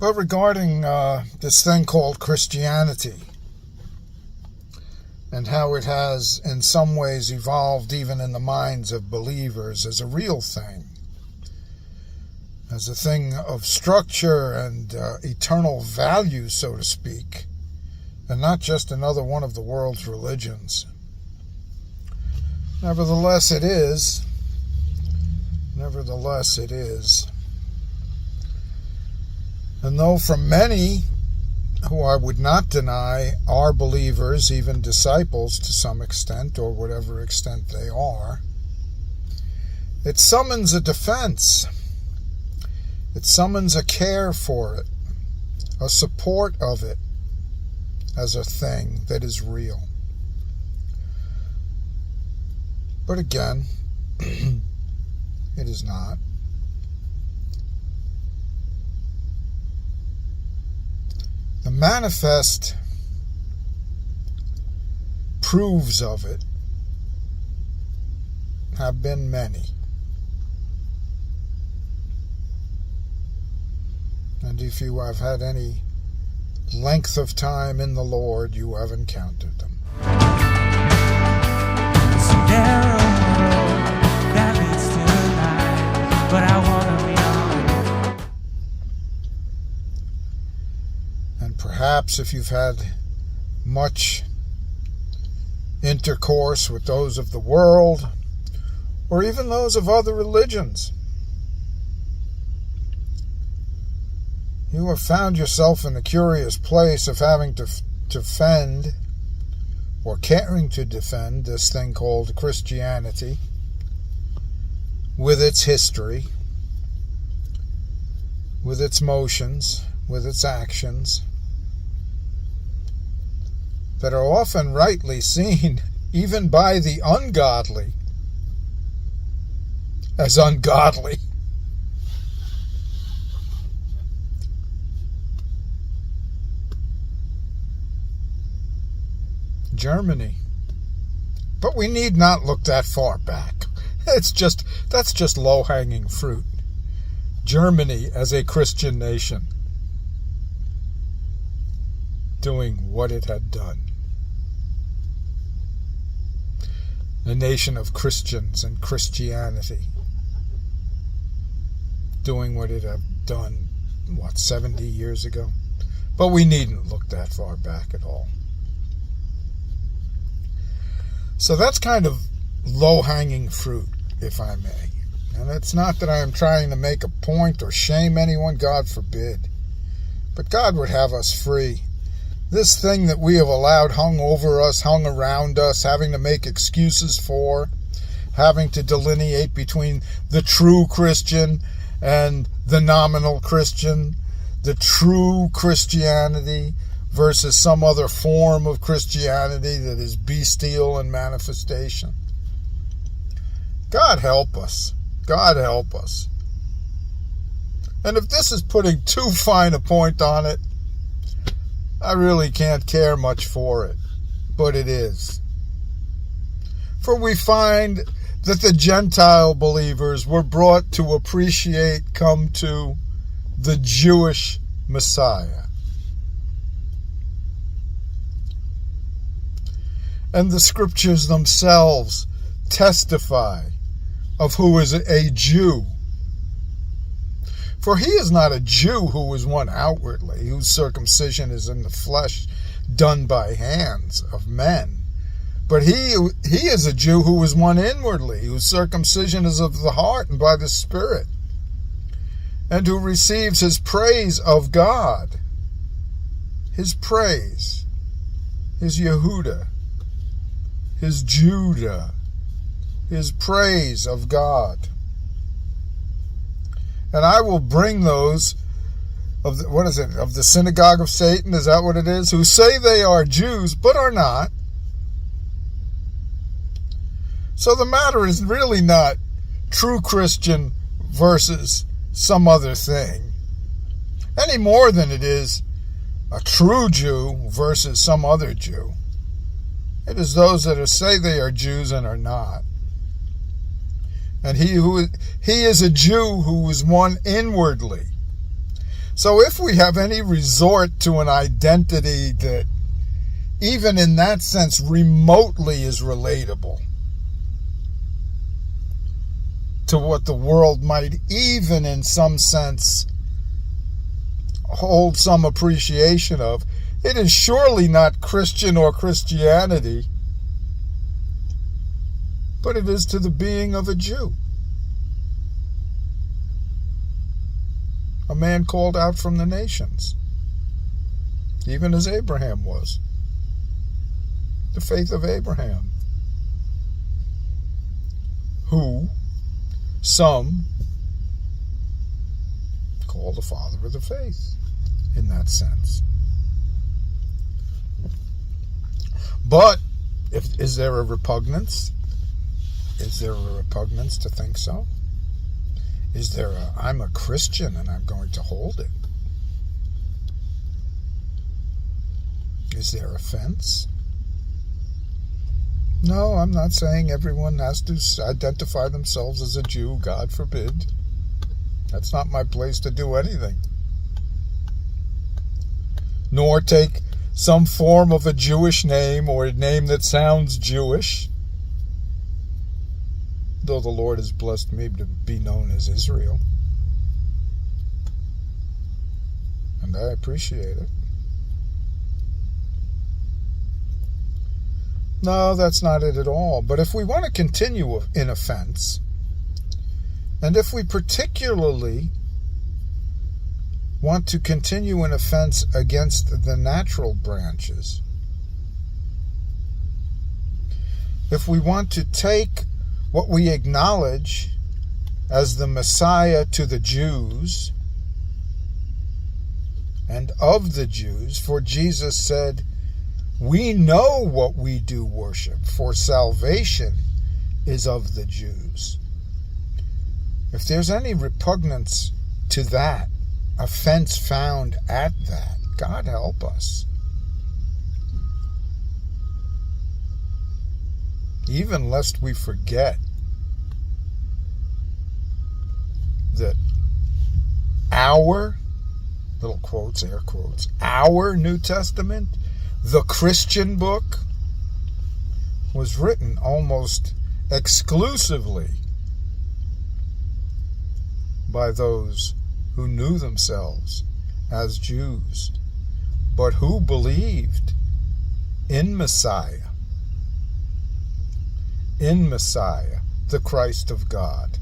But regarding this thing called Christianity and how it has in some ways evolved even in the minds of believers as a real thing, as a thing of structure and eternal value, so to speak, and not just another one of the world's religions. Nevertheless, it is. And though from many, who I would not deny are believers, even disciples to some extent, or whatever extent they are, it summons a defense. It summons a care for it, a support of it as a thing that is real. But again, it is not. The manifest proofs of it have been many. And if you have had any length of time in the Lord, you have encountered them. It's a narrow road that leads to life, but I want to be on. And perhaps if you've had much intercourse with those of the world, or even those of other religions, you have found yourself in the curious place of having to defend, or caring to defend, this thing called Christianity, with its history, with its motions, with its actions, that are often rightly seen, even by the ungodly, as ungodly. Germany. But we need not look that far back. That's just low-hanging fruit. Germany as a Christian nation doing what it had done. A nation of Christians and Christianity doing what it had done, 70 years ago? But we needn't look that far back at all. So that's kind of low-hanging fruit, if I may. And it's not that I am trying to make a point or shame anyone, God forbid. But God would have us free. This thing that we have allowed hung over us, hung around us, having to make excuses for, having to delineate between the true Christian and the nominal Christian, the true Christianity versus some other form of Christianity that is bestial in manifestation. God help us. God help us. And if this is putting too fine a point on it, I really can't care much for it. But it is. For we find that the Gentile believers were brought to appreciate, come to, the Jewish Messiah. And the scriptures themselves testify of who is a Jew. For he is not a Jew who is one outwardly, whose circumcision is in the flesh, done by hands of men. But he is a Jew who is one inwardly, whose circumcision is of the heart and by the Spirit, and who receives his praise of God. His praise, his Yehuda, his Judah, his praise of God. And I will bring those of the synagogue of Satan, is that what it is? Who say they are Jews, but are not. So the matter is really not true Christian versus some other thing, any more than it is a true Jew versus some other Jew. It is those that say they are Jews and are not. And he is a Jew who is one inwardly. So if we have any resort to an identity that, even in that sense, remotely is relatable to what the world might, even in some sense, hold some appreciation of, it is surely not Christian or Christianity, but it is to the being of a Jew. A man called out from the nations, even as Abraham was. The faith of Abraham, who some call the father of the faith in that sense. But is there a repugnance? Is there a repugnance to think so? Is there I'm a Christian and I'm going to hold it? Is there offense? No, I'm not saying everyone has to identify themselves as a Jew, God forbid. That's not my place to do anything. Nor take some form of a Jewish name or a name that sounds Jewish. Though the Lord has blessed me to be known as Israel. And I appreciate it. No, that's not it at all. But if we want to continue in offense, and if we particularly want to continue in offense against the natural branches, if we want to take what we acknowledge as the Messiah to the Jews and of the Jews, for Jesus said, we know what we do worship, for salvation is of the Jews. If there's any repugnance to that, offense found at that, God help us. Even lest we forget that our, little quotes, air quotes, our New Testament, the Christian book, was written almost exclusively by those who knew themselves as Jews, but who believed in Messiah, the Christ of God.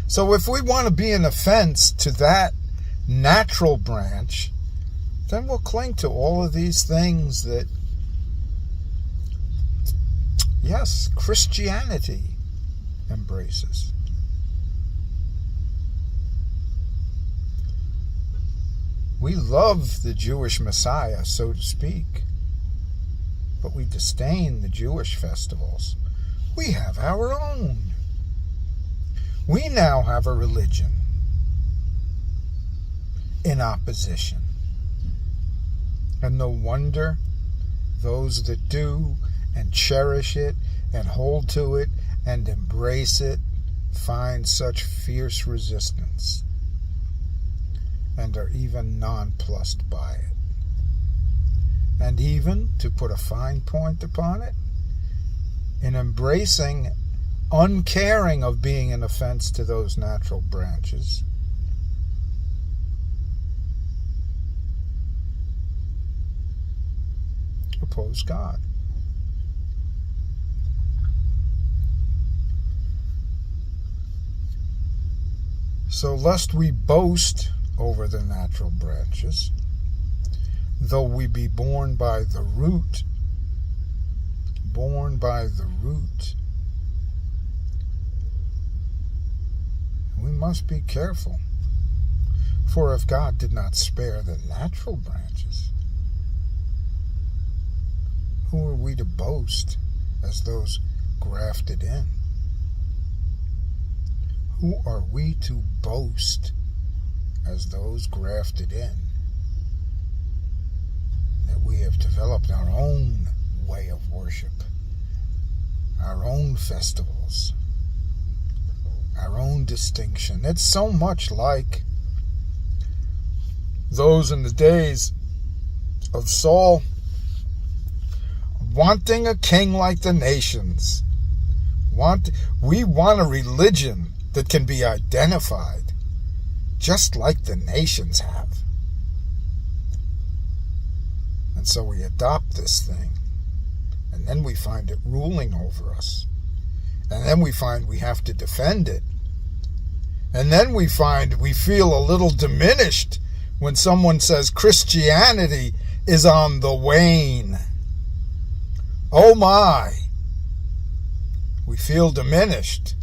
So if we want to be an offense to that natural branch, then we'll cling to all of these things that, yes, Christianity embraces. We love the Jewish Messiah, so to speak, but we disdain the Jewish festivals. We have our own. We now have a religion in opposition. And no wonder those that do and cherish it and hold to it and embrace it find such fierce resistance and are even nonplussed by it. And even, to put a fine point upon it, in embracing, uncaring of being an offense to those natural branches, oppose God. So lest we boast over the natural branches, though we be born by the root, we must be careful. For if God did not spare the natural branches, who are we to boast as those grafted in? Who are we to boast as those grafted in? That we have developed our own way of worship, our own festivals, our own distinction. It's so much like those in the days of Saul, wanting a king like the nations. We want a religion that can be identified, just like the nations have. And so we adopt this thing, and then we find it ruling over us. And then we find we have to defend it. And then we find we feel a little diminished when someone says Christianity is on the wane. Oh my! We feel diminished.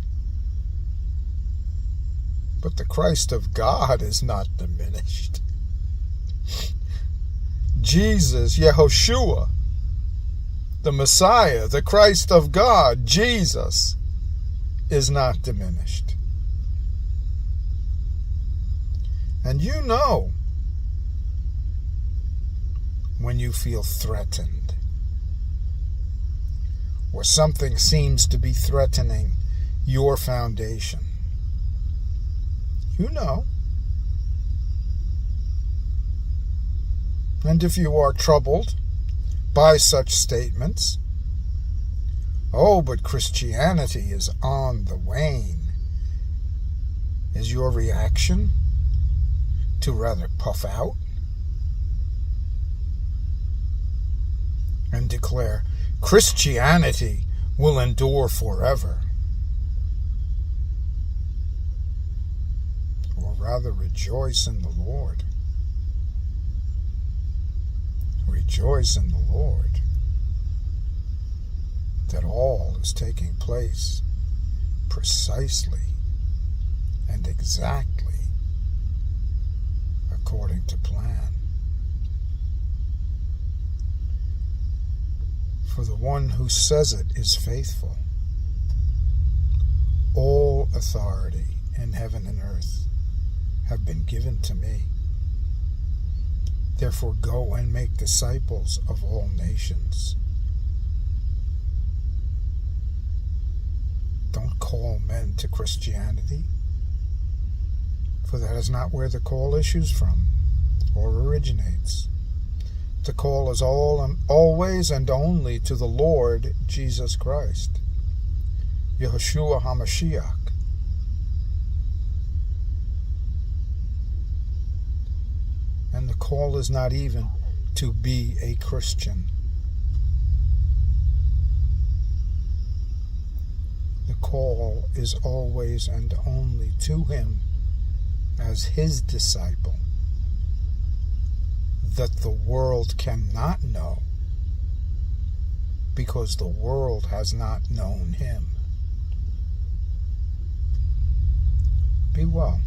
But the Christ of God is not diminished. Jesus, Yehoshua, the Messiah, the Christ of God, Jesus, is not diminished. And you know when you feel threatened, or something seems to be threatening your foundation. You know. And if you are troubled by such statements, oh, but Christianity is on the wane, is your reaction to rather puff out and declare Christianity will endure forever, or rather rejoice in the Lord? Rejoice in the Lord that all is taking place precisely and exactly according to plan. For the one who says it is faithful. All authority in heaven and earth have been given to me. Therefore go and make disciples of all nations. Don't call men to Christianity, for that is not where the call issues from or originates. The call is always and only to the Lord Jesus Christ, Yehoshua HaMashiach. And the call is not even to be a Christian. The call is always and only to him as his disciple, that the world cannot know, because the world has not known him. Be well.